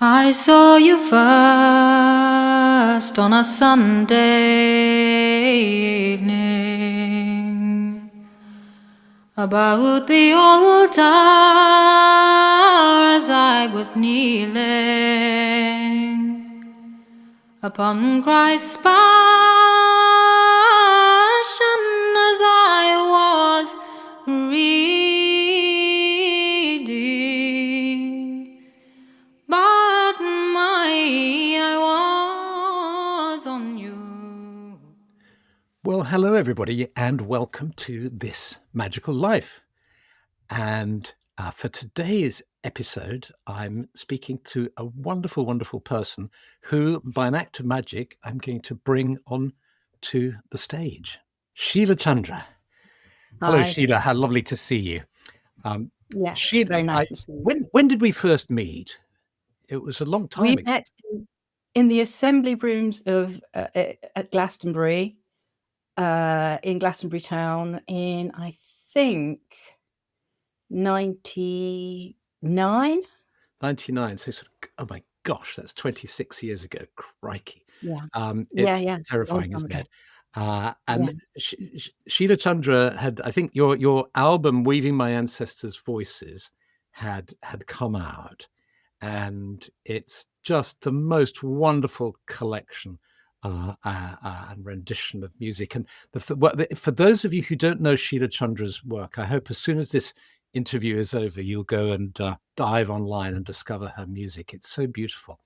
I saw you first on a Sunday evening about the altar as I was kneeling upon Christ's passion as I was reading. But my eye was on you. Well, hello, everybody, and welcome to This Magical Life. And for today's episode, I'm speaking to a wonderful, wonderful person who, by an act of magic, I'm going to bring on to the stage. Sheila Chandra. Hello, Hi. Sheila. How lovely to see you. Yes, Sheila, very nice to see you. when did we first meet? It was a long time We ago. met in the assembly rooms of at Glastonbury, in Glastonbury Town, in I think 99. 99. So sort of, oh my gosh, that's 26 years ago. Crikey. Yeah, It's yeah. terrifying, Long isn't time it? Yeah. And Sheila Chandra had, I think your album Weaving My Ancestors' Voices had come out, and it's just the most wonderful collection and rendition of music. And for those of you who don't know Sheila Chandra's work, I hope as soon as this interview is over, you'll go and dive online and discover her music. It's so beautiful.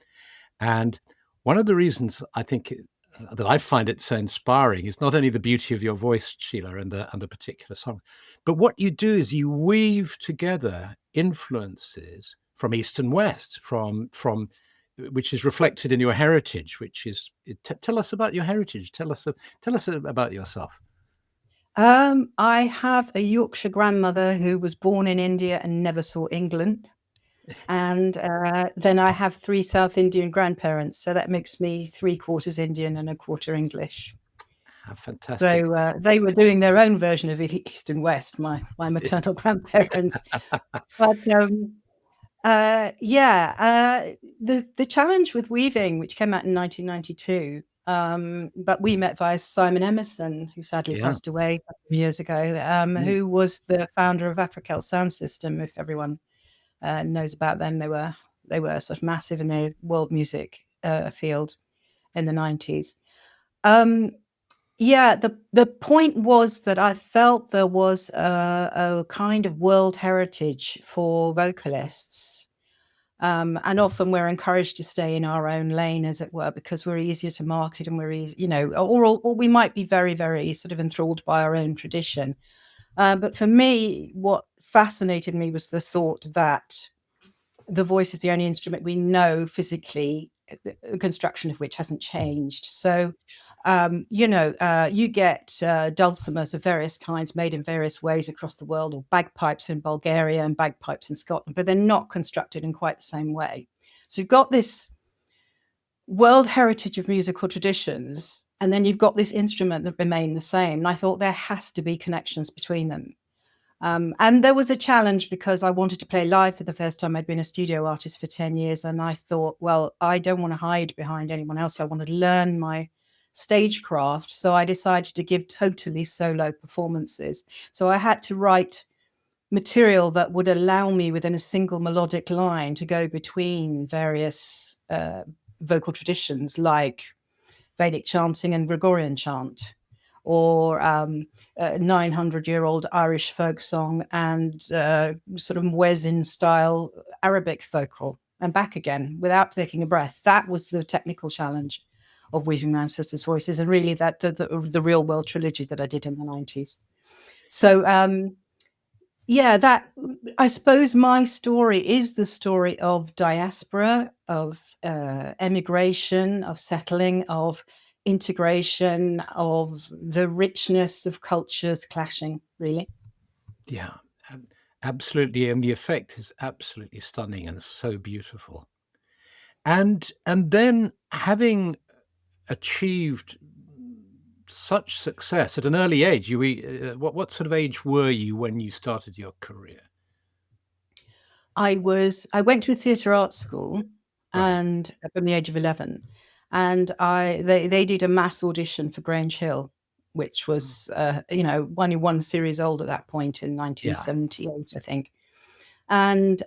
And one of the reasons I think that I find it so inspiring is not only the beauty of your voice, Sheila, and the particular song, but what you do is you weave together influences from East and West, from which is reflected in your heritage. Which is tell us about your heritage. Tell us about yourself. I have a Yorkshire grandmother who was born in India and never saw England. And then I have 3 South Indian grandparents, so that makes me 3/4 Indian and 1/4 English. How fantastic! So they were doing their own version of East and West, my maternal grandparents. But the challenge with weaving, which came out in 1992, but we met via Simon Emerson, who sadly passed away a couple of years ago, who was the founder of Africal Sound System. If everyone knows about them, they were sort of massive in the world music field in the 90s. The point was that I felt there was a kind of world heritage for vocalists. And often we're encouraged to stay in our own lane, as it were, because we're easier to market and we're easy, or we might be very, very sort of enthralled by our own tradition. But for me, what fascinated me was the thought that the voice is the only instrument we know physically, the construction of which hasn't changed. So, you get dulcimers of various kinds made in various ways across the world, or bagpipes in Bulgaria and bagpipes in Scotland, but they're not constructed in quite the same way. So you've got this world heritage of musical traditions, and then you've got this instrument that remain the same. And I thought there has to be connections between them. And there was a challenge because I wanted to play live for the first time. I'd been a studio artist for 10 years. And I thought, well, I don't want to hide behind anyone else. I want to learn my stagecraft. So I decided to give totally solo performances. So I had to write material that would allow me within a single melodic line to go between various vocal traditions like Vedic chanting and Gregorian chant, or a 900-year-old Irish folk song and sort of muezzin style Arabic vocal, and back again without taking a breath. That was the technical challenge of Weaving My Ancestors' Voices, and really that the real world trilogy that I did in the 90s. So that, I suppose my story is the story of diaspora, of emigration, of settling, of integration, of the richness of cultures clashing, really. Yeah, absolutely. And the effect is absolutely stunning and so beautiful. And then having achieved such success at an early age, what sort of age were you when you started your career? I went to a theatre art school, and from the age of 11. And they did a mass audition for Grange Hill, which was only one series old at that point in 1978, I think. And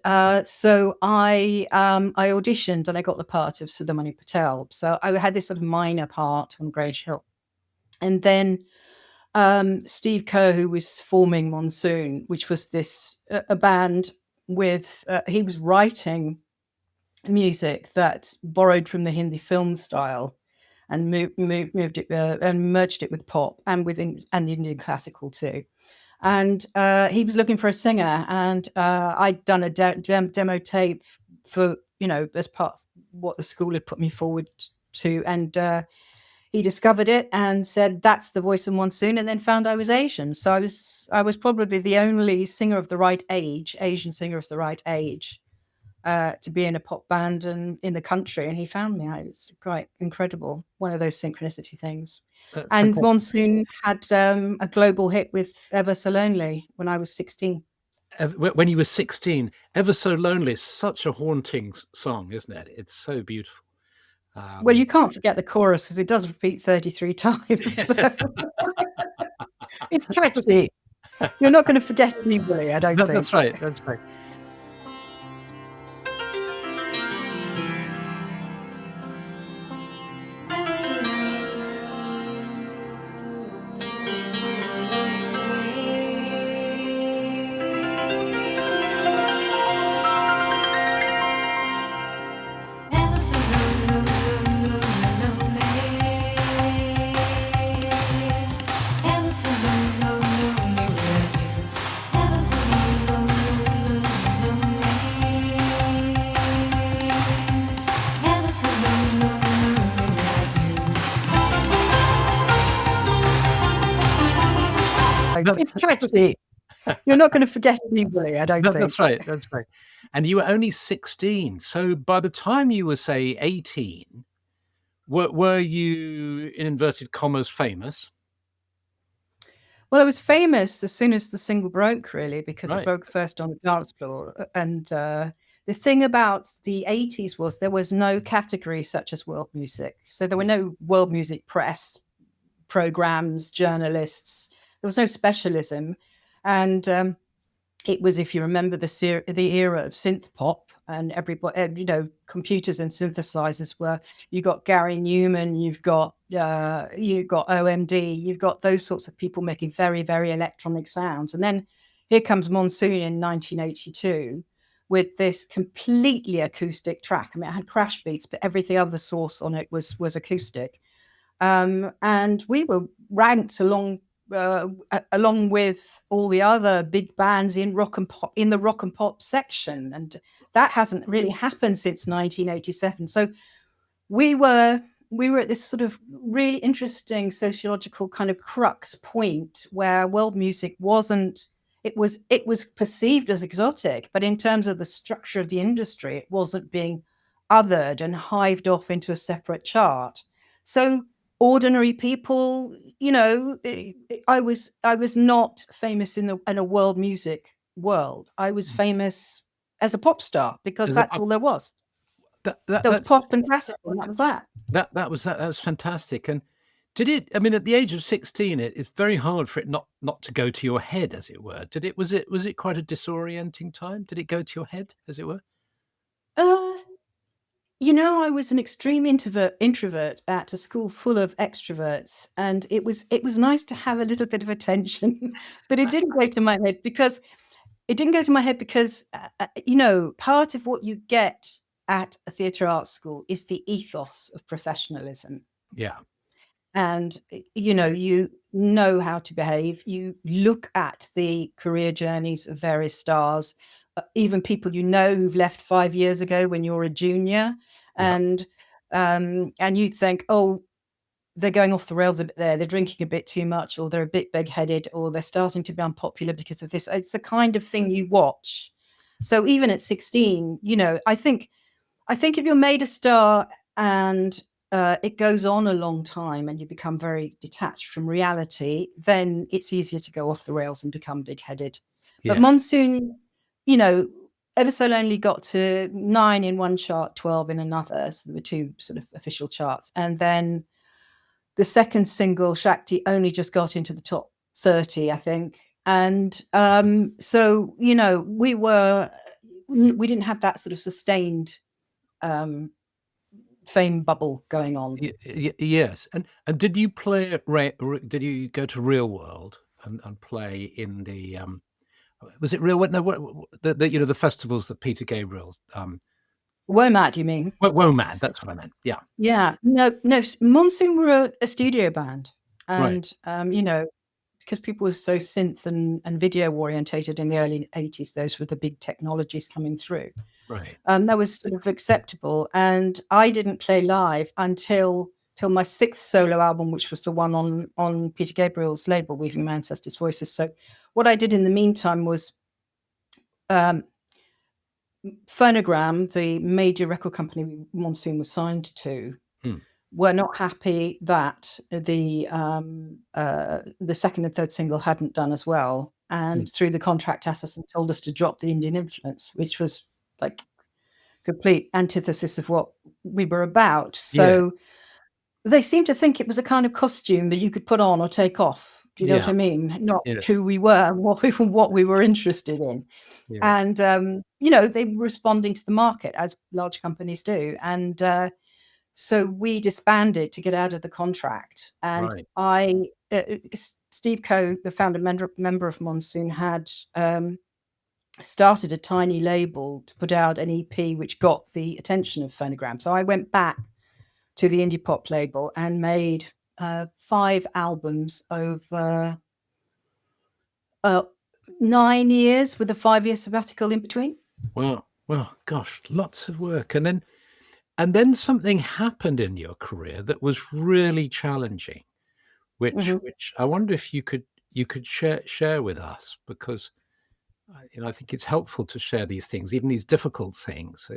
so I auditioned and I got the part of Sudhamani Patel. So I had this sort of minor part on Grange Hill. And then Steve Kerr, who was forming Monsoon, which was a band with, he was writing music that borrowed from the Hindi film style and moved it and merged it with pop and and Indian classical too. And he was looking for a singer, and I'd done a demo tape for, as part of what the school had put me forward to. And he discovered it and said, "That's the voice of Monsoon," and then found I was Asian. So I was probably the only singer of the right age, Asian singer of the right age, to be in a pop band and in the country. And he found me. It was quite incredible. One of those synchronicity things. And Monsoon had a global hit with Ever So Lonely when I was 16. When you were 16, Ever So Lonely is such a haunting song, isn't it? It's so beautiful. Well, you can't forget the chorus because it does repeat 33 times. So. It's catchy. You're not going to forget it easily, I don't think. That's right. That's right. It's catchy. You're not going to forget it easily, I don't think. That's right. That's right. And you were only 16. So by the time you were, say, 18, were you, in inverted commas, famous? Well, I was famous as soon as the single broke, really, because it broke first on the dance floor. And the thing about the 80s was there was no category such as world music. So there were no world music press programs, journalists. There was no specialism. And it was, if you remember the era of synth pop, and everybody, computers and synthesizers were, you got Gary Newman, you've got OMD, you've got those sorts of people making very, very electronic sounds. And then here comes Monsoon in 1982 with this completely acoustic track. I mean, it had crash beats, but everything other source on it was acoustic. And we were ranked along with all the other big bands in rock and pop, in the rock and pop section, and that hasn't really happened since 1987. So we were at this sort of really interesting sociological kind of crux point where world music wasn't. It was perceived as exotic, but in terms of the structure of the industry, it wasn't being othered and hived off into a separate chart. So ordinary people, I was not famous in a world music world. I was famous as a pop star because that's all there was. There was pop and classical, and that was that. That was fantastic. And did it? I mean, at the age of 16, it's very hard for it not to go to your head, as it were. Did it? Was it quite a disorienting time? Did it go to your head, as it were? I was an extreme introvert at a school full of extroverts, and it was nice to have a little bit of attention, but it didn't go to my head because part of what you get at a theatre arts school is the ethos of professionalism. Yeah. And, you know how to behave. You look at the career journeys of various stars, even people who've left 5 years ago when you're a junior, and you think, oh, they're going off the rails a bit there. They're drinking a bit too much, or they're a bit big-headed, or they're starting to be unpopular because of this. It's the kind of thing you watch. So even at 16, I think if you're made a star and it goes on a long time and you become very detached from reality, then it's easier to go off the rails and become big-headed. But Monsoon, Eversole only got to 9 in one chart, 12 in another. So there were two sort of official charts. And then the second single, Shakti, only just got into the top 30, I think. And so, you know, we didn't have that sort of sustained fame bubble going on. Yes. And did you play at did you go to Real World and play in the was it Real World? No, the you know, the festivals that Peter Gabriel's WOMAD, you mean? WOMAD, that's what I meant. Yeah. Yeah. No, Monsoon were a studio band. Right. And you know, because people were so synth and video orientated in the early 80s, those were the big technologies coming through. Right. That was sort of acceptable. And I didn't play live until my sixth solo album, which was the one on Peter Gabriel's label, Weaving My Ancestors' Voices. So what I did in the meantime was Phonogram, the major record company Monsoon was signed to, were not happy that the second and third single hadn't done as well, and through the contract access and told us to drop the Indian influence, which was like complete antithesis of what we were about. So they seemed to think it was a kind of costume that you could put on or take off. Do you know what I mean? Not who we were and what we were interested in. Yes. And you know, they were responding to the market as large companies do. And so we disbanded to get out of the contract. And Steve Coe, the founder member of Monsoon, had started a tiny label to put out an EP which got the attention of Phonogram. So I went back to the indie pop label and made 5 albums over 9 years, with a 5-year sabbatical in between. Well, gosh, lots of work. And then something happened in your career that was really challenging, which I wonder if you could share with us, because you know, I think it's helpful to share these things, even these difficult things.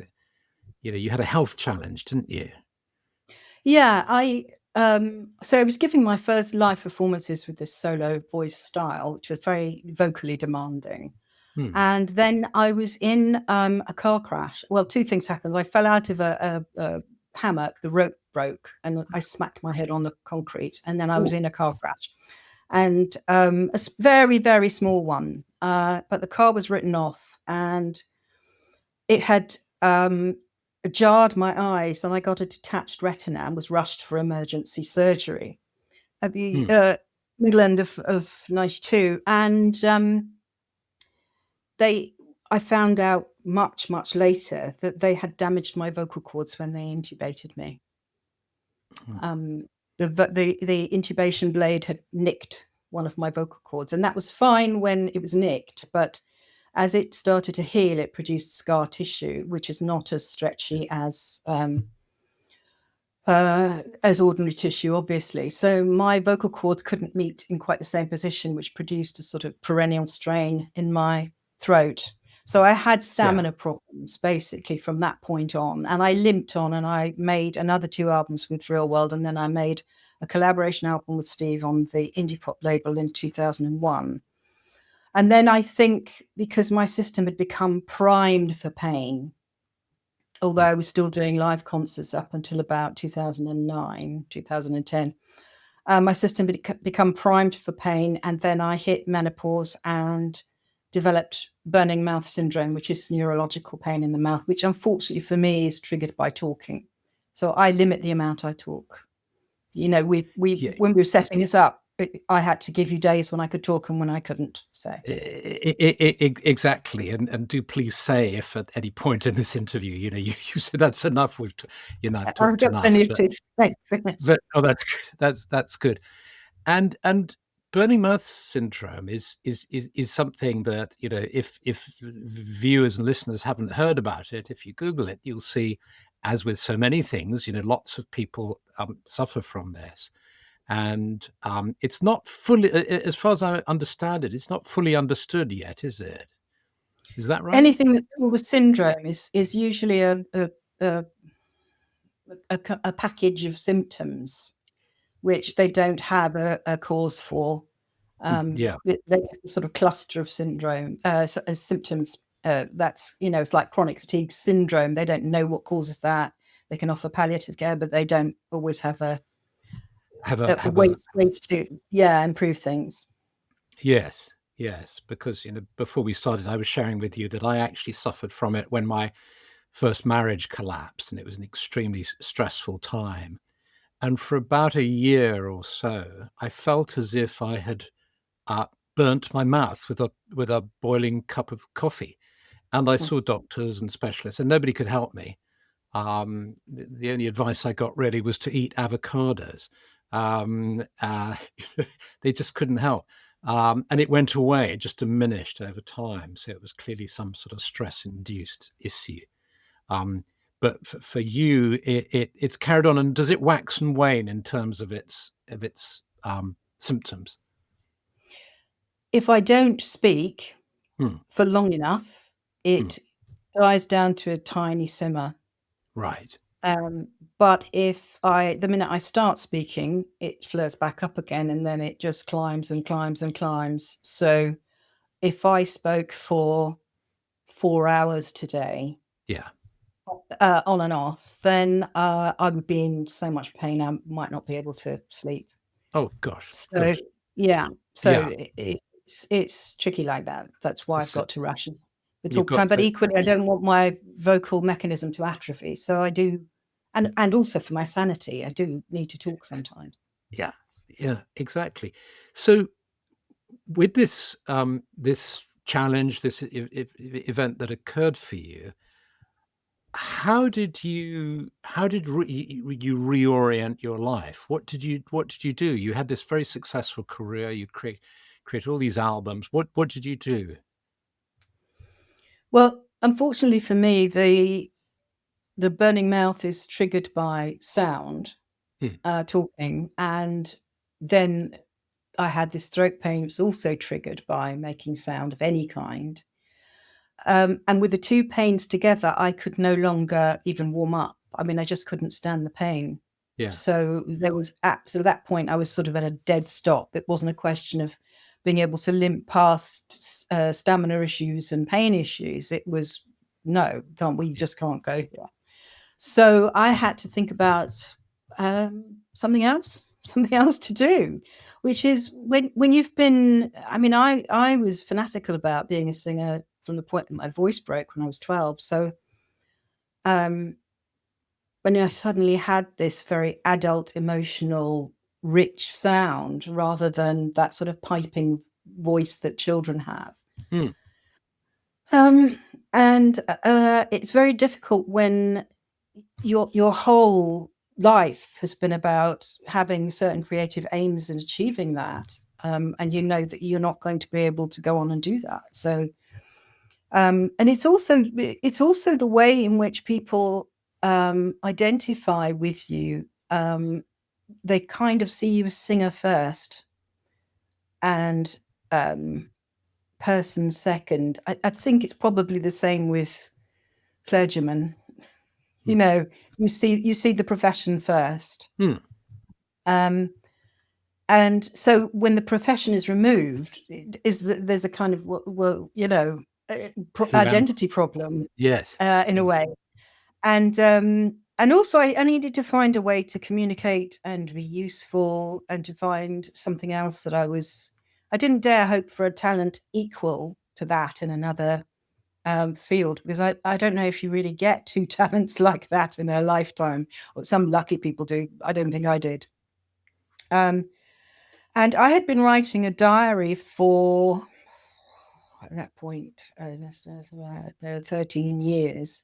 You know, you had a health challenge, didn't you? Yeah, so I was giving my first live performances with this solo voice style, which was very vocally demanding. And then I was in a car crash. Well, two things happened. I fell out of a hammock, the rope broke, and I smacked my head on the concrete. And then I was in a car crash, and a very, very small one. But the car was written off, and it had jarred my eyes, and I got a detached retina and was rushed for emergency surgery at the middle end of 92. And I found out much later that they had damaged my vocal cords when they intubated me. The intubation blade had nicked one of my vocal cords, and that was fine when it was nicked, but as it started to heal, it produced scar tissue, which is not as stretchy as ordinary tissue, obviously. So my vocal cords couldn't meet in quite the same position, which produced a sort of perennial strain in my throat. So I had stamina problems basically from that point on, and I limped on, and I made another 2 albums with Real World, and then I made a collaboration album with Steve on the indie pop label in 2001. And then I think because my system had become primed for pain, although I was still doing live concerts up until about 2009, 2010, my system had become primed for pain. And then I hit menopause and developed burning mouth syndrome, which is neurological pain in the mouth, which unfortunately for me is triggered by talking. So I limit the amount I talk. You know, when we were setting this up, I had to give you days when I could talk and when I couldn't say. Exactly. And do please say if at any point in this interview, you know, you said that's enough. I've talked enough. But that's good. That's good. And burning mouth syndrome is something that, you know, if viewers and listeners haven't heard about it, if you Google it, you'll see, as with so many things, you know, lots of people suffer from this. And it's not fully, as far as I understand it, it's not fully understood yet, is it? Is that right? Anything that's called a syndrome is usually a package of symptoms, which they don't have a cause for. There's a sort of cluster of symptoms, that's, it's like chronic fatigue syndrome. They don't know what causes that. They can offer palliative care, but they don't always have ways to improve things. Yes, because before we started, I was sharing with you that I actually suffered from it when my first marriage collapsed, and it was an extremely stressful time. And for about a year or so, I felt as if I had burnt my mouth with a boiling cup of coffee. And I saw doctors and specialists, and nobody could help me. The only advice I got really was to eat avocados. They just couldn't help. And it went away, it just diminished over time. So it was clearly some sort of stress-induced issue. But for you, it's carried on. And does it wax and wane in terms of its symptoms? If I don't speak for long enough, it dies down to a tiny simmer. Right. But the minute I start speaking, it flares back up again, and then it just climbs and climbs and climbs. So if I spoke for 4 hours today, on and off, then I would be in so much pain I might not be able to sleep. Oh gosh. So it's tricky like that. That's why I've got to ration the talk time. But equally, I don't want my vocal mechanism to atrophy. So I do, and also for my sanity, I do need to talk sometimes. Yeah, exactly. So with this challenge, this event that occurred for you, how did you reorient your life? What did you do? You had this very successful career. You create all these albums. What did you do? Well, unfortunately for me, the burning mouth is triggered by sound, talking, and then I had this throat pain. It was also triggered by making sound of any kind. And with the two pains together, I could no longer even warm up. I mean, I just couldn't stand the pain. Yeah. So there was at that point, I was sort of at a dead stop. It wasn't a question of being able to limp past stamina issues and pain issues. It was, no, we just can't go here. So I had to think about something else to do, which is when you've been, I mean, I was fanatical about being a singer from the point that my voice broke when I was 12. So when I suddenly had this very adult, emotional, rich sound rather than that sort of piping voice that children have. And it's very difficult when your whole life has been about having certain creative aims and achieving that, and you know that you're not going to be able to go on and do that. So and it's also the way in which people identify with you. They kind of see you as singer first and person second. I think it's probably the same with clergymen. You know, you see the profession first. And so when the profession is removed, there's a kind of identity problem. Yes, in a way. And also I needed to find a way to communicate and be useful and to find something else that I didn't dare hope for a talent equal to that in another field, because I don't know if you really get two talents like that in a lifetime, or some lucky people do. I don't think I did. And I had been writing a diary for, at that point, 13 years.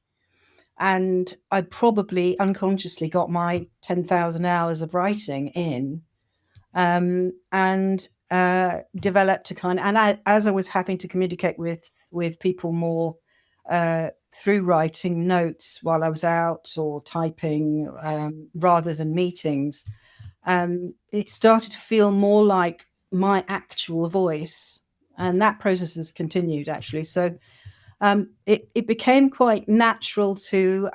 And I probably unconsciously got my 10,000 hours of writing in, and developed a kind of, and as I was having to communicate with people more through writing notes while I was out or typing rather than meetings, it started to feel more like my actual voice, and that process has continued actually. So it became quite natural to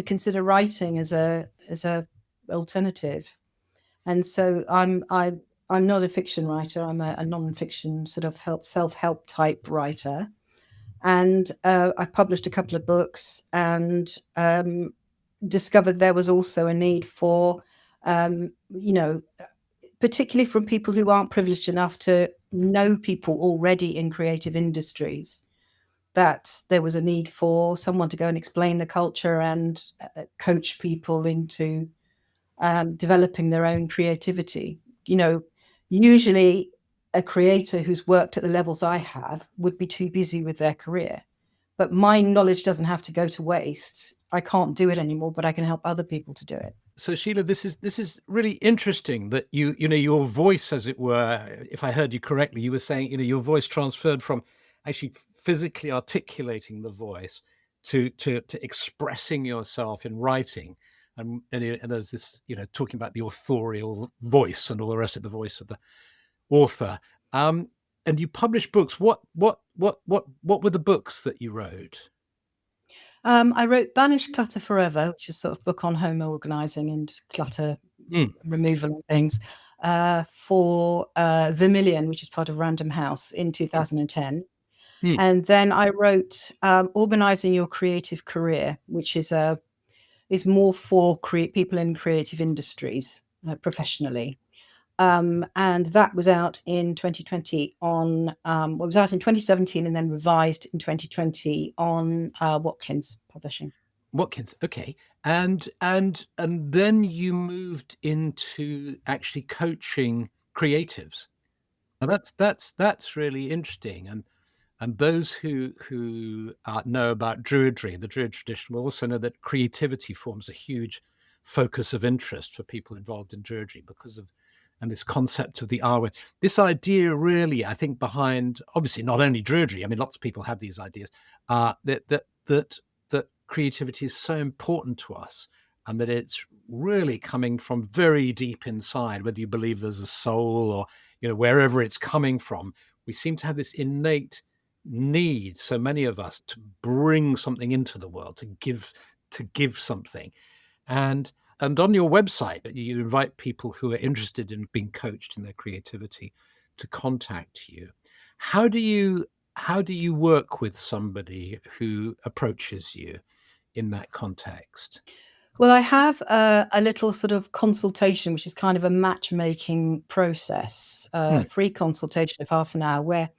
consider writing as a alternative, and so I'm not a fiction writer. I'm a non-fiction sort of self-help type writer, And I published a couple of books and discovered there was also a need for, particularly from people who aren't privileged enough to know people already in creative industries, that there was a need for someone to go and explain the culture and coach people into developing their own creativity. Usually a creator who's worked at the levels I have would be too busy with their career. But my knowledge doesn't have to go to waste. I can't do it anymore, but I can help other people to do it. So Sheila, this is really interesting that your voice, as it were, if I heard you correctly, you were saying your voice transferred from actually physically articulating the voice to expressing yourself in writing, and there's this talking about the authorial voice and all the rest of the voice of the author. And you published books. What were the books that you wrote? I wrote Banish Clutter Forever, which is sort of book on home organizing and clutter removal and things, for Vermilion, which is part of Random House, in 2010. And then I wrote Organizing Your Creative Career, which is more for people in creative industries professionally. And that was out in 2020 on, it was out in 2017 and then revised in 2020 on Watkins Publishing. Watkins, okay. And then you moved into actually coaching creatives. Now that's really interesting. And those who know about Druidry, the Druid tradition, will also know that creativity forms a huge focus of interest for people involved in Druidry because of this concept of the hour. This idea really, I think, behind obviously not only Druidry. I mean, lots of people have these ideas that creativity is so important to us, and that it's really coming from very deep inside, whether you believe there's a soul or wherever it's coming from. We seem to have this innate need, so many of us, to bring something into the world, to give something. And on your website, you invite people who are interested in being coached in their creativity to contact you. How do you work with somebody who approaches you in that context? Well, I have a little sort of consultation, which is kind of a matchmaking process, free consultation of half an hour, where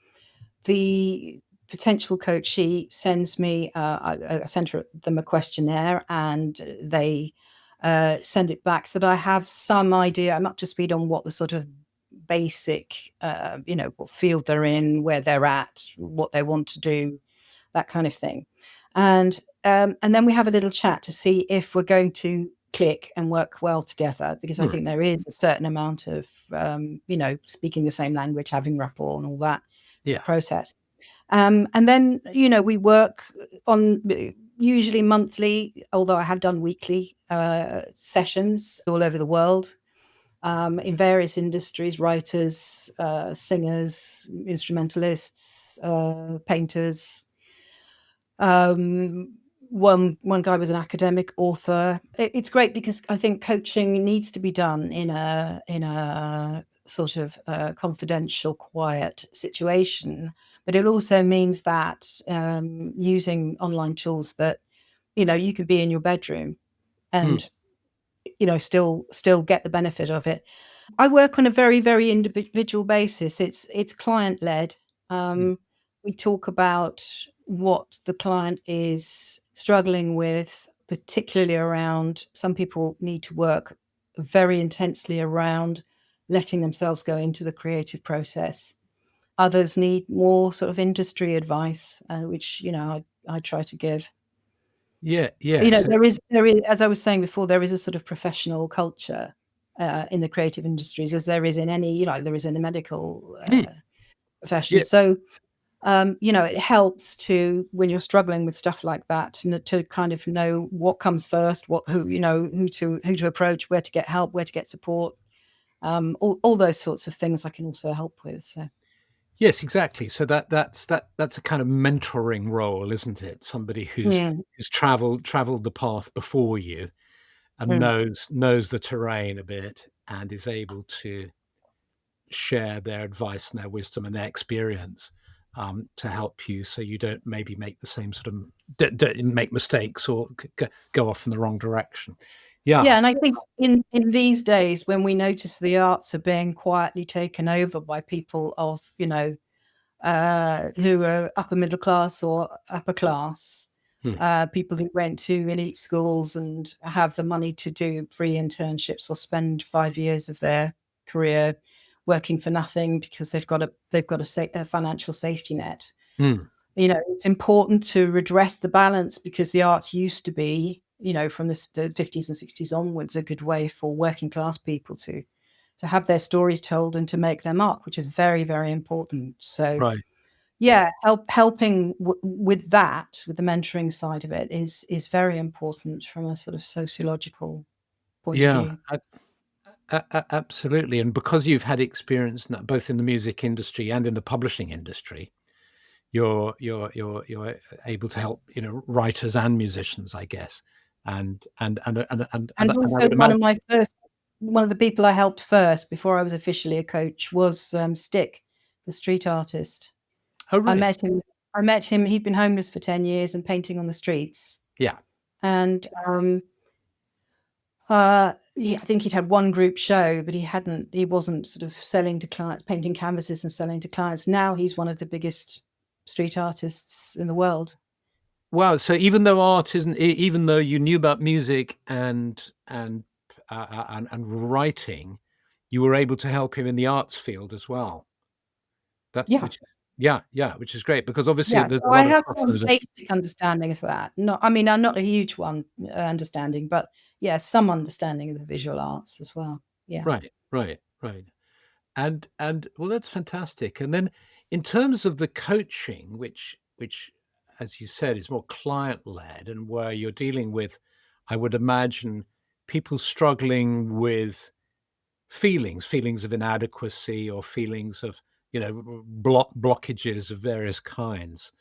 the potential coachee sends me, I send them a questionnaire, and they send it back so that I have some idea. I'm up to speed on what the sort of basic, what field they're in, where they're at, what they want to do, that kind of thing. And then we have a little chat to see if we're going to click and work well together, because I think there is a certain amount of, speaking the same language, having rapport and all that process. And then, we work on usually monthly, although I have done weekly sessions all over the world, in various industries, writers, singers, instrumentalists, painters. One guy was an academic author. It's great because I think coaching needs to be done in a sort of confidential, quiet situation, but it also means that using online tools that you can be in your bedroom and still get the benefit of it. I work on a very, very individual basis. It's client led. We talk about what the client is struggling with, particularly around, some people need to work very intensely around letting themselves go into the creative process. Others need more sort of industry advice, which I try to give. Yeah. There is, as I was saying before, there is a sort of professional culture in the creative industries, as there is in any, there is in the medical profession. Yeah. So, it helps to, when you're struggling with stuff like that, to kind of know what comes first, who to approach, where to get help, where to get support, all those sorts of things I can also help with. So. Yes, exactly. So that's a kind of mentoring role, isn't it? Somebody who's traveled the path before you and knows the terrain a bit and is able to share their advice and their wisdom and their experience to help you, so you don't maybe make the same sort of make mistakes or go off in the wrong direction. Yeah, and I think in these days when we notice the arts are being quietly taken over by people of, who are upper middle class or upper class, people who went to elite schools and have the money to do free internships or spend 5 years of their career working for nothing because they've got a financial safety net. It's important to redress the balance, because the arts used to be, from the 50s and 60s onwards, a good way for working class people to have their stories told and to make their mark, which is very, very important. So, Right. yeah, helping with that, with the mentoring side of it, is very important from a sort of sociological point of view. Absolutely. And because you've had experience both in the music industry and in the publishing industry, you're able to help, writers and musicians, I guess. And Also, one of the people I helped first before I was officially a coach was Stick, the street artist. Oh, right. I met him. He'd been homeless for 10 years and painting on the streets. Yeah. And I think he'd had one group show, but he wasn't sort of selling to clients, painting canvases and selling to clients. Now he's one of the biggest street artists in the world. Wow. So even though even though you knew about music and writing, you were able to help him in the arts field as well. Which is great, because obviously there's a lot I of have some crossover. basic understanding of that. I'm not a huge one understanding, but some understanding of the visual arts as well. Yeah. Right. And well, that's fantastic. And then in terms of the coaching, which as you said is more client led, and where you're dealing with, I would imagine, people struggling with feelings of inadequacy, or feelings of, blockages of various kinds.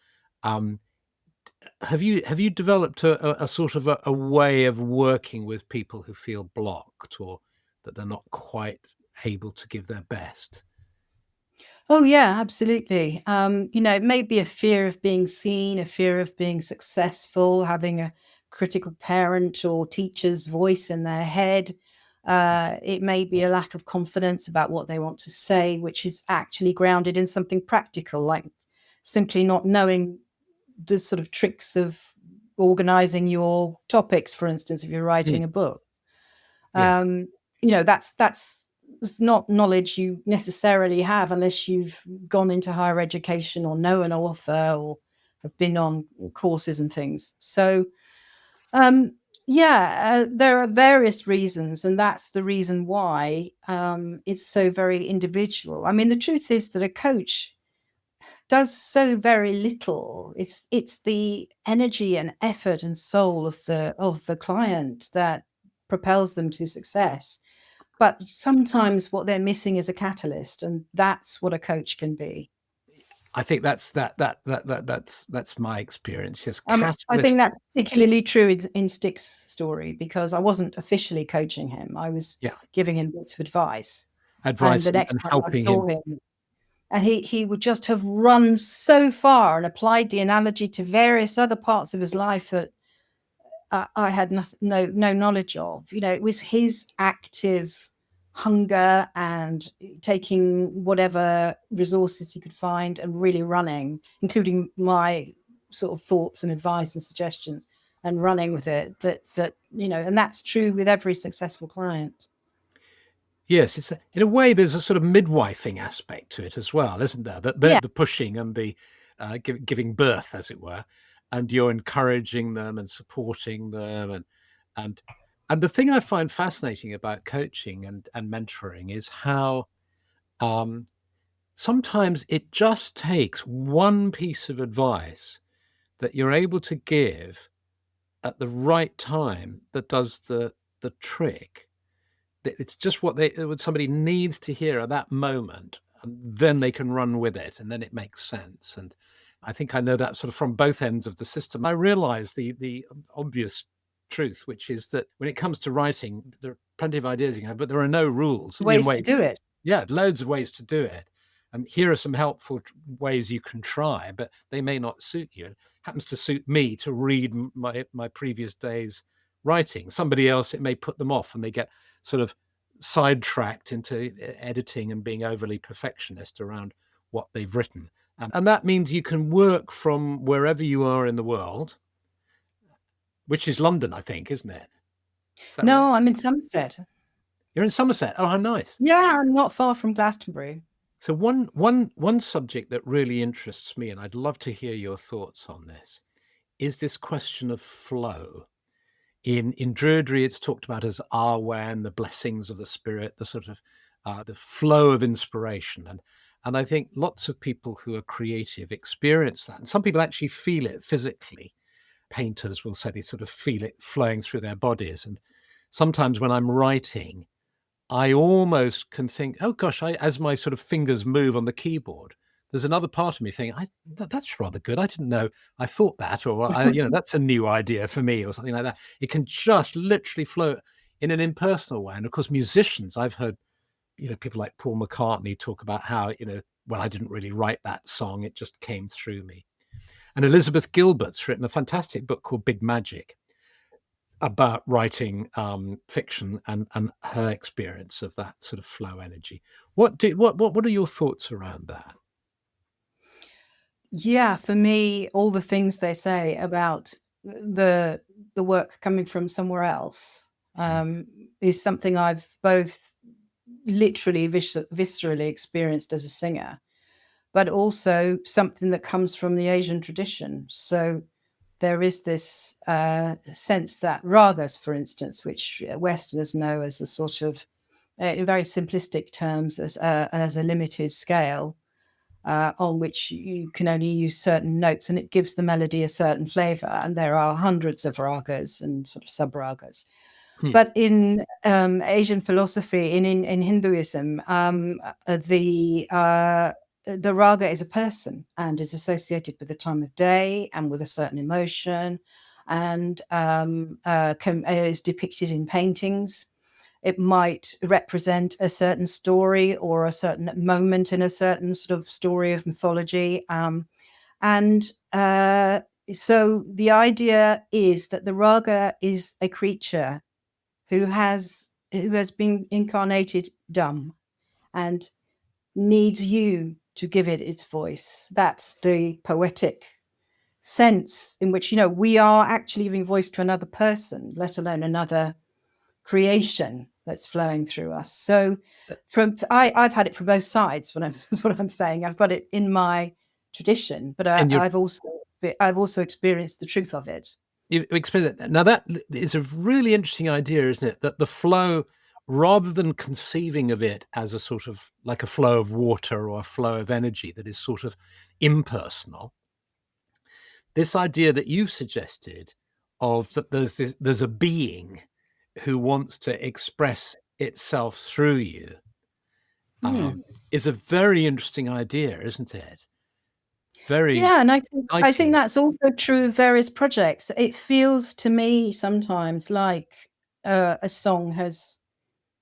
Have you developed a sort of a way of working with people who feel blocked, or that they're not quite able to give their best? Oh yeah, absolutely. It may be a fear of being seen, a fear of being successful, having a critical parent or teacher's voice in their head. It may be a lack of confidence about what they want to say, which is actually grounded in something practical, like simply not knowing the sort of tricks of organizing your topics, for instance, if you're writing a book. That's not knowledge you necessarily have unless you've gone into higher education or know an author or have been on courses and things. So, there are various reasons, and that's the reason why it's so very individual. I mean, the truth is that a coach does so very little. It's the energy and effort and soul of the client that propels them to success. But sometimes what they're missing is a catalyst, and that's what a coach can be. I think that's my experience. Yes, I think that's particularly true in Stick's story, because I wasn't officially coaching him. I was giving him bits of advice. And the next time I saw him, and he would just have run so far and applied the analogy to various other parts of his life that I had no knowledge of. It was his active hunger and taking whatever resources he could find and really running, including my sort of thoughts and advice and suggestions, and running with it. And that's true with every successful client. Yes, it's in a way there's a sort of midwifing aspect to it as well, isn't there? The pushing and the giving birth, as it were, and you're encouraging them and supporting them, and the thing I find fascinating about coaching and mentoring is how sometimes it just takes one piece of advice that you're able to give at the right time that does the trick. It's just what somebody needs to hear at that moment, and then they can run with it, and then it makes sense. And I think I know that sort of from both ends of the system. I realize the obvious truth, which is that when it comes to writing, there are plenty of ideas you can have, but there are no rules. Ways to do it. Yeah, loads of ways to do it. and here are some helpful ways you can try, but they may not suit you. It happens to suit me to read my previous day's writing. Somebody else, it may put them off, and they get sort of sidetracked into editing and being overly perfectionist around what they've written. And that means you can work from wherever you are in the world, which is London, I think, isn't it? Is that No, right? I'm in Somerset. You're in Somerset. Oh, how nice. Yeah, I'm not far from Glastonbury. So one subject that really interests me, and I'd love to hear your thoughts on this, is this question of flow. In Druidry, it's talked about as Arwen, the blessings of the spirit, the sort of the flow of inspiration, and I think lots of people who are creative experience that, and some people actually feel it physically. Painters will say they sort of feel it flowing through their bodies, and sometimes when I'm writing, I almost can think, oh gosh, as my sort of fingers move on the keyboard, there's another part of me thinking, that's rather good. I didn't know I thought that, or that's a new idea for me, or something like that. It can just literally flow in an impersonal way. And of course, musicians, I've heard, people like Paul McCartney talk about how, well, I didn't really write that song. It just came through me. And Elizabeth Gilbert's written a fantastic book called Big Magic about writing fiction and her experience of that sort of flow energy. What are your thoughts around that? Yeah, for me, all the things they say about the work coming from somewhere else is something I've both literally viscerally experienced as a singer, but also something that comes from the Asian tradition. So there is this sense that ragas, for instance, which Westerners know as a sort of, in very simplistic terms, as a limited scale on which you can only use certain notes, and it gives the melody a certain flavor. And there are hundreds of ragas and sort of sub-ragas. But in Asian philosophy, in Hinduism, the raga is a person and is associated with the time of day and with a certain emotion, and is depicted in paintings. It might represent a certain story or a certain moment in a certain sort of story of mythology. So the idea is that the raga is a creature who has been incarnated dumb and needs you to give it its voice. That's the poetic sense in which, we are actually giving voice to another person, let alone another creation that's flowing through us. So I've had it from both sides. That's what I'm saying. I've got it in my tradition, but I've also experienced the truth of it. You've experienced it. Now that is a really interesting idea, isn't it? That the flow, rather than conceiving of it as a sort of like a flow of water or a flow of energy that is sort of impersonal, this idea that you've suggested of that there's a being who wants to express itself through you is a very interesting idea, isn't it? Yeah, and I think that's also true of various projects. It feels to me sometimes like a song has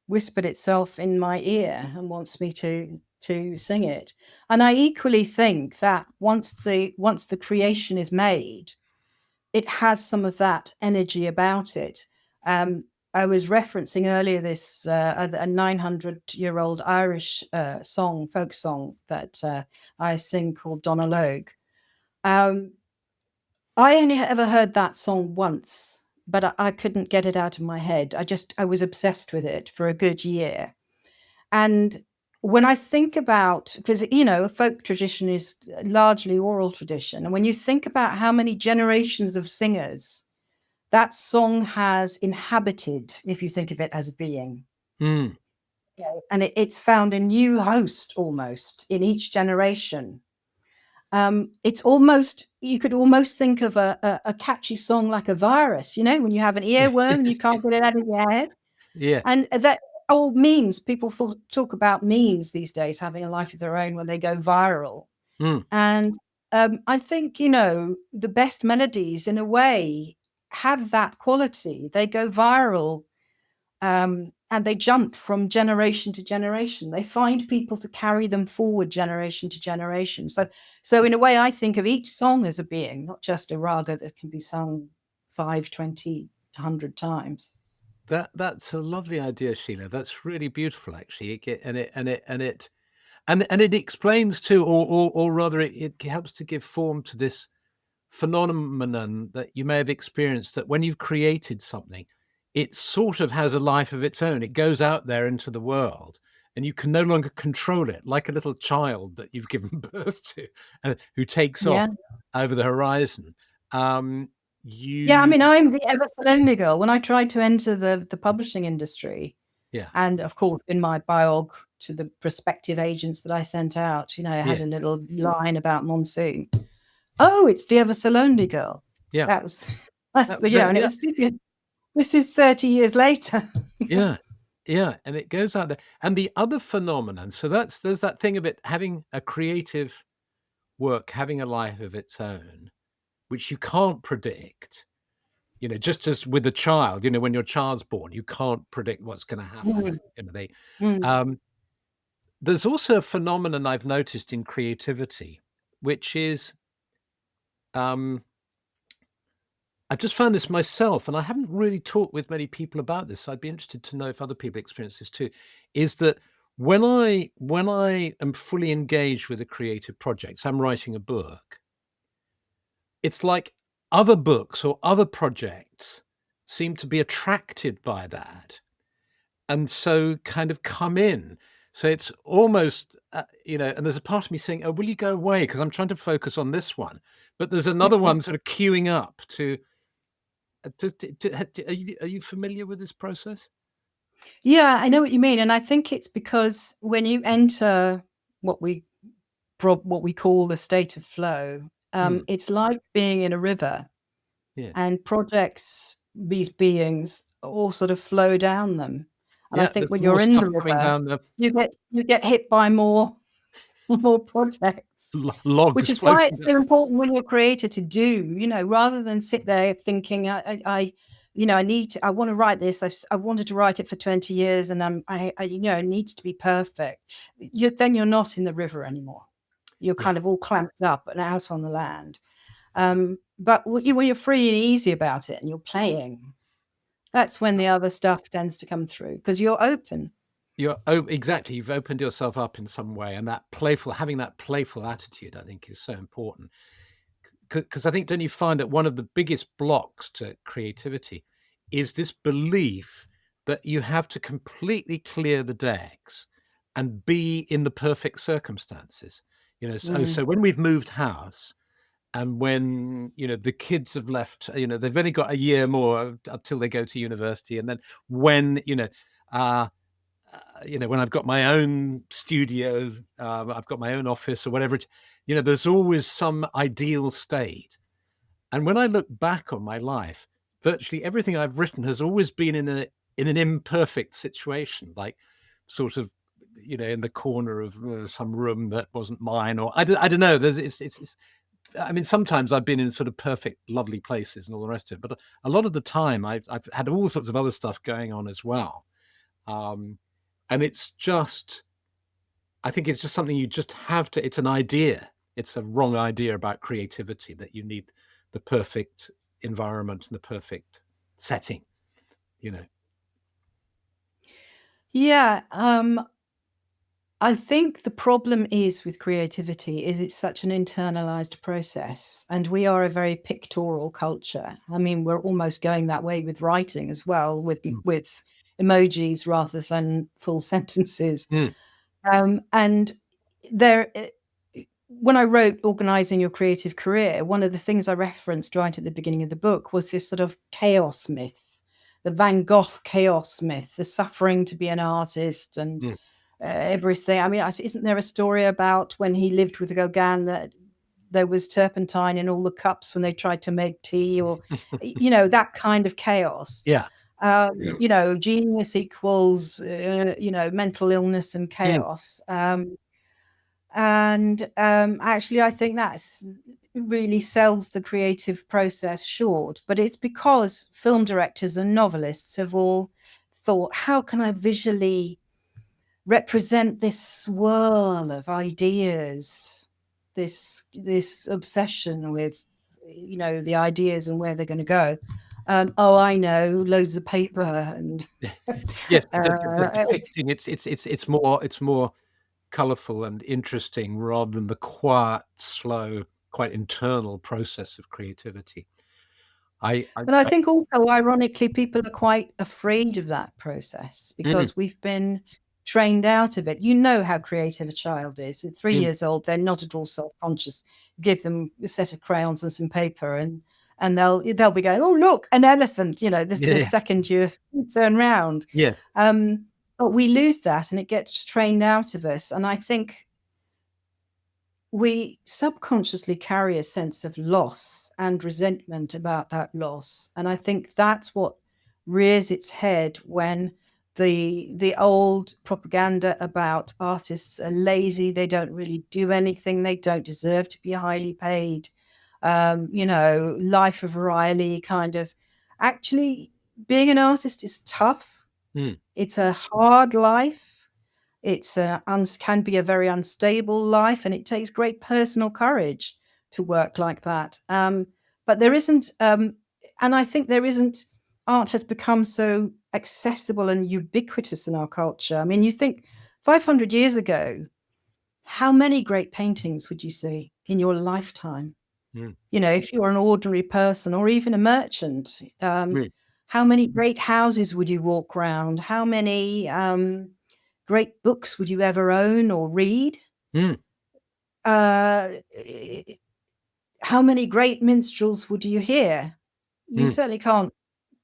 whispered itself in my ear and wants me to sing it. And I equally think that once the creation is made, it has some of that energy about it. I was referencing earlier this a 900-year-old Irish folk song that I sing called Donalogue. I only ever heard that song once, but I couldn't get it out of my head. I was obsessed with it for a good year. And when I think about, because, a folk tradition is largely oral tradition. And when you think about how many generations of singers that song has inhabited, if you think of it as a being, and it's found a new host almost in each generation. It's almost, you could almost think of a catchy song like a virus, when you have an earworm and you can't get it out of your head. Yeah. And that old memes, people talk about memes these days having a life of their own when they go viral. And I think, the best melodies in a way have that quality. They go viral and they jump from generation to generation. They find people to carry them forward generation to generation. So in a way, I think of each song as a being, not just a raga that can be sung 5, 20, 100 times. That's a lovely idea, Sheila. That's really beautiful, actually. It explains too, or rather, it helps to give form to this phenomenon that you may have experienced, that when you've created something, it sort of has a life of its own. It goes out there into the world, and you can no longer control it, like a little child that you've given birth to, who takes off Yeah. over the horizon. Yeah, I mean, I'm the ever so lonely girl. When I tried to enter the publishing industry, Yeah. and of course, in my biog to the prospective agents that I sent out, I had a little line about Monsoon. Oh, it's the ever so lonely girl. Yeah. That's and it was, this is 30 years later. Yeah. And it goes out there. And the other phenomenon, so there's that thing of it having a creative work, having a life of its own, which you can't predict. Just as with a child, when your child's born, you can't predict what's going to happen. There's also a phenomenon I've noticed in creativity, which is, I've just found this myself, and I haven't really talked with many people about this. So I'd be interested to know if other people experience this too. Is that when I am fully engaged with a creative project, so I'm writing a book, it's like other books or other projects seem to be attracted by that, and so kind of come in. So it's almost, and there's a part of me saying, "Oh, will you go away? Because I'm trying to focus on this one." But there's another one sort of queuing up to. Are you familiar with this process? Yeah, I know what you mean, and I think it's because when you enter what we call the state of flow, it's like being in a river, and projects, these beings, all sort of flow down them. And I think there's when more you're in stuff the coming river, down the you get hit by more projects, which logs is why floating it's down. so important when you're a creator to do, rather than sit there thinking, I want to write this. I wanted to write it for 20 years, and it needs to be perfect. Then you're not in the river anymore. You're kind of all clamped up and out on the land. But when you're free and easy about it and you're playing, that's when the other stuff tends to come through, because you're open. Exactly. You've opened yourself up in some way, and having that playful attitude, I think, is so important. Because I think, don't you find that one of the biggest blocks to creativity is this belief that you have to completely clear the decks and be in the perfect circumstances? So when we've moved house, and when the kids have left, they've only got a year more until they go to university, and then when when I've got my own studio, I've got my own office or whatever, there's always some ideal state. And when I look back on my life, virtually everything I've written has always been in an imperfect situation, like sort of, in the corner of some room that wasn't mine, or I don't know. I mean, sometimes I've been in sort of perfect, lovely places and all the rest of it, but a lot of the time I've had all sorts of other stuff going on as well. And it's just, I think it's just something you just have to, it's an idea. It's a wrong idea about creativity, that you need the perfect environment and the perfect setting, Yeah. I think the problem is with creativity is it's such an internalized process, and we are a very pictorial culture. I mean, we're almost going that way with writing as well, with emojis rather than full sentences. And there, when I wrote Organizing Your Creative Career, one of the things I referenced right at the beginning of the book was this sort of chaos myth, the Van Gogh chaos myth, the suffering to be an artist and everything. I mean, isn't there a story about when he lived with Gauguin that there was turpentine in all the cups when they tried to make tea, or, that kind of chaos? Yeah. Genius equals, mental illness and chaos. Actually, I think that's really sells the creative process short. But it's because film directors and novelists have all thought, how can I visually represent this swirl of ideas, this obsession with, you know, the ideas and where they're going to go. Oh, I know, loads of paper and Yes, the depicting, it's more colourful and interesting rather than the quiet, slow, quite internal process of creativity. And I think also, ironically, people are quite afraid of that process because we've been trained out of it. You know how creative a child is. At 3 years old, they're not at all self-conscious. Give them a set of crayons and some paper, and they'll be going, "Oh, look, an elephant!" You know, the second you turn round. Yeah. But we lose that, and it gets trained out of us. And I think we subconsciously carry a sense of loss and resentment about that loss. And I think that's what rears its head when the old propaganda about artists are lazy, they don't really do anything, they don't deserve to be highly paid, you know, life of Riley kind of. Actually, being an artist is tough. It's a hard life. It's can be a very unstable life, and it takes great personal courage to work like that. But there isn't, and I think there isn't. Art has become so accessible and ubiquitous in our culture. I mean, you think 500 years ago, how many great paintings would you see in your lifetime? You know, if you're an ordinary person or even a merchant, how many great houses would you walk around? How many great books would you ever own or read? How many great minstrels would you hear? You certainly can't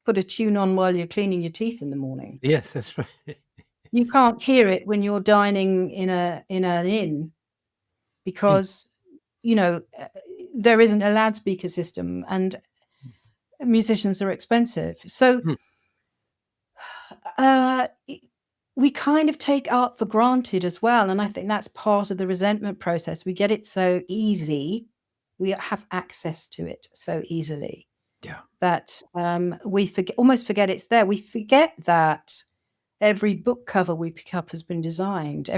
put a tune on while you're cleaning your teeth in the morning. Yes, that's right. You can't hear it when you're dining in an inn because, you know, there isn't a loudspeaker system and musicians are expensive. So we kind of take art for granted as well. And I think that's part of the resentment process. We get it so easy. We have access to it so easily that we almost forget it's there. We forget that every book cover we pick up has been designed.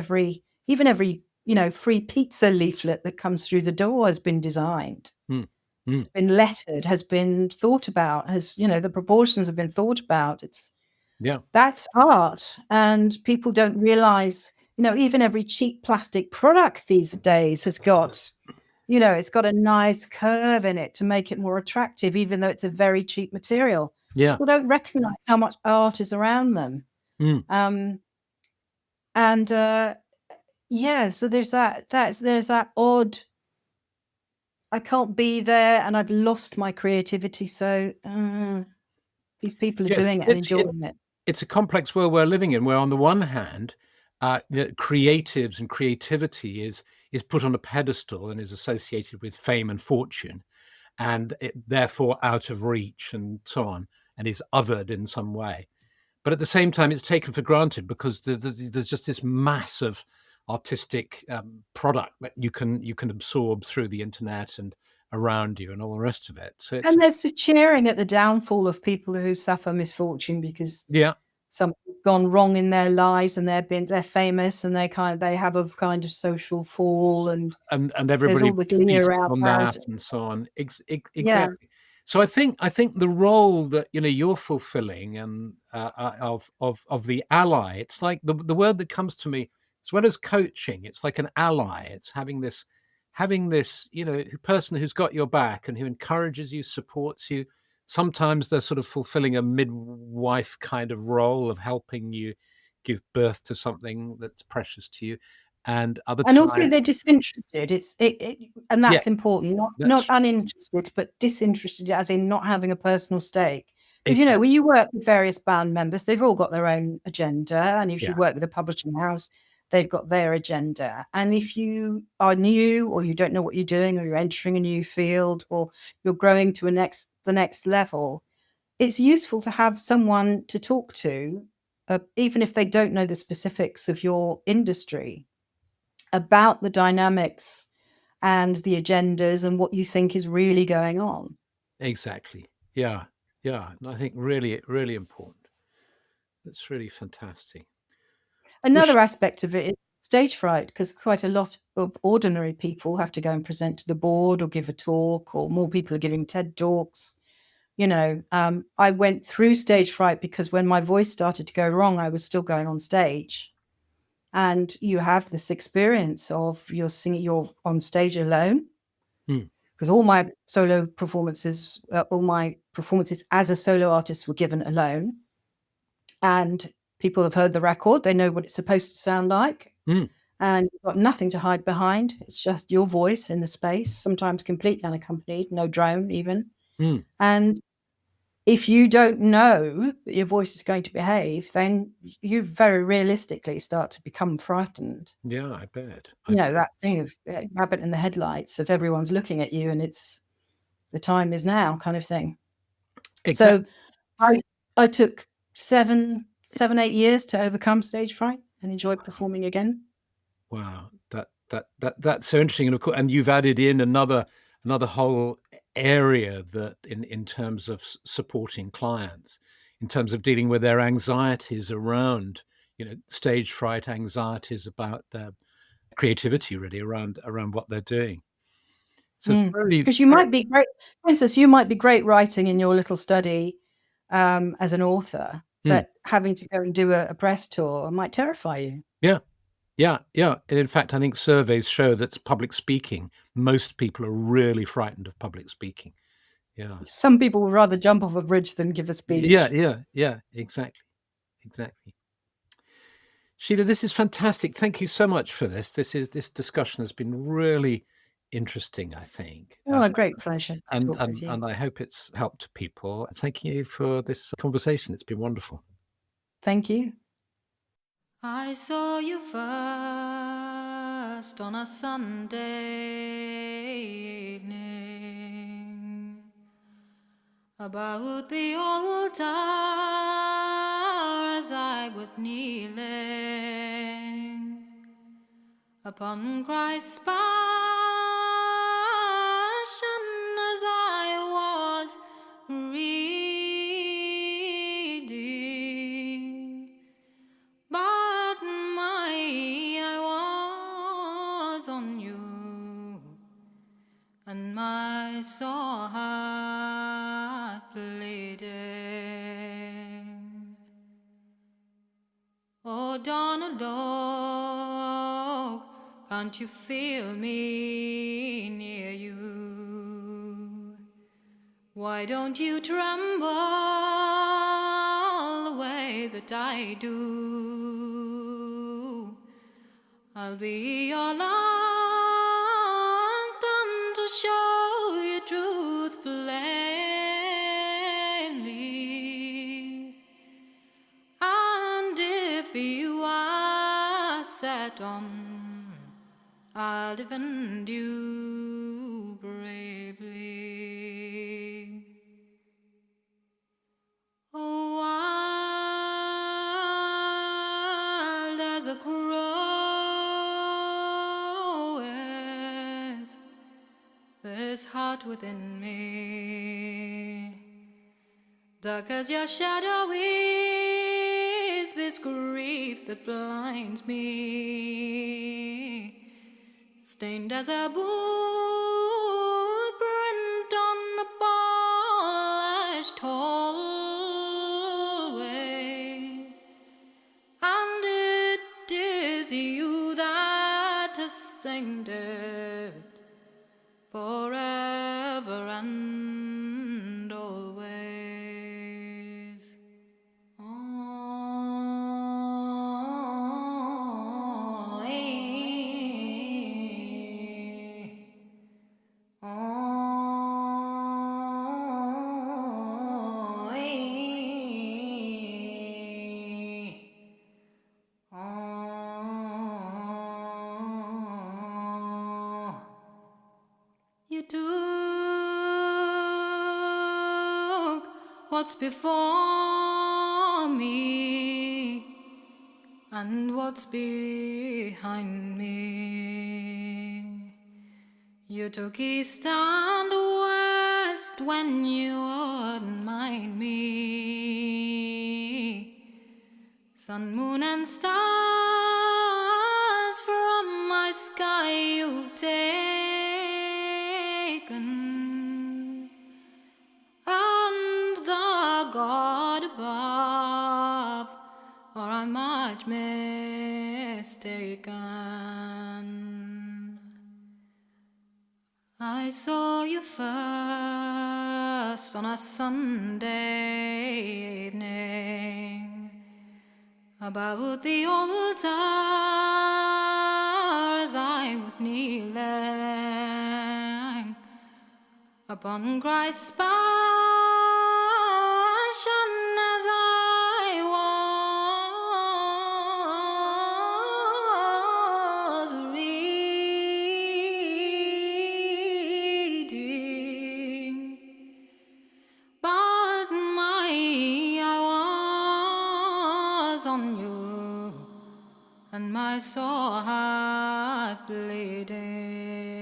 Even every, you know, free pizza leaflet that comes through the door has been designed. It's been lettered, has been thought about, has, you know, the proportions have been thought about. That's art. And people don't realize, you know, even every cheap plastic product these days has got, you know, it's got a nice curve in it to make it more attractive, even though it's a very cheap material. People don't recognize how much art is around them. So there's that odd, I can't be there and I've lost my creativity. So these people are doing it and enjoying it. It's a complex world we're living in, where on the one hand, the creatives and creativity is put on a pedestal and is associated with fame and fortune, and therefore out of reach and so on, and is othered in some way. But at the same time, it's taken for granted because there's just this mass of artistic product that you can absorb through the internet and around you and all the rest of it. So and there's the cheering at the downfall of people who suffer misfortune because something's gone wrong in their lives and they're famous and they have a kind of social fall and everybody all the glear out on around that and so on. Exactly. Yeah. So I think the role that, you know, you're fulfilling and of the ally, it's like the word that comes to me as well as coaching. It's like an ally. It's having this, you know, person who's got your back and who encourages you, supports you. Sometimes they're sort of fulfilling a midwife kind of role of helping you give birth to something that's precious to you. And other And times, also they're disinterested. And that's important. Not uninterested, but disinterested, as in not having a personal stake. Because, you know, when you work with various band members, they've all got their own agenda. And if you work with a publishing house, they've got their agenda. And if you are new or you don't know what you're doing or you're entering a new field or you're growing to the next level, it's useful to have someone to talk to, even if they don't know the specifics of your industry, about the dynamics and the agendas and what you think is really going on. Exactly. Yeah. And I think really, really important. That's really fantastic. Another aspect of it is stage fright, because quite a lot of ordinary people have to go and present to the board or give a talk, or more people are giving TED Talks. I went through stage fright because when my voice started to go wrong, I was still going on stage. And you have this experience of you're on stage alone. Because all my performances as a solo artist were given alone. And people have heard the record. They know what it's supposed to sound like. And you've got nothing to hide behind. It's just your voice in the space, sometimes completely unaccompanied, no drone even. And if you don't know that your voice is going to behave, then you very realistically start to become frightened. Yeah, I bet. That thing of rabbit in the headlights, of everyone's looking at you and it's the time is now kind of thing. Exactly. So I took 7, 8 years to overcome stage fright and enjoy performing again. Wow, that's so interesting, and of course, and you've added in another whole area that in terms of supporting clients, in terms of dealing with their anxieties around, stage fright, anxieties about their creativity, really around what they're doing. So it's really, because you might be great, for instance, you might be great writing in your little study as an author, but having to go and do a press tour might terrify you. Yeah. And in fact, I think surveys show that public speaking, most people are really frightened of public speaking. Yeah. Some people would rather jump off a bridge than give a speech. Yeah, exactly. Sheila, this is fantastic. Thank you so much for this. This discussion has been really interesting, I think. Well, a great pleasure to and talk with you. and I hope it's helped people. Thank you for this conversation. It's been wonderful. Thank you. I saw you first on a Sunday evening about the altar as I was kneeling upon Christ's passion as I was reading. But my eye was on you, and my sore heart bleeding. Oh, Donald, can't you feel me near you? Why don't you tremble the way that I do? I'll be your lantern to show you truth plainly. And if you are set on, I'll defend you bravely. Oh, wild as a crow is this heart within me. Dark as your shadow is this grief that blinds me. Stained as a blueprint on a polished hallway, and it is you that has stained it forever and always. Oh, you took what's before me and what's behind me. You took east and west when you wouldn't mind me. Sun, moon and stars from my sky you've taken, and the God above, or I'm much mistaken. I saw you first on a Sunday evening, about the altar as I was kneeling upon Christ's passion, as I was reading, but my eye was on you, and my sore heart bleeding.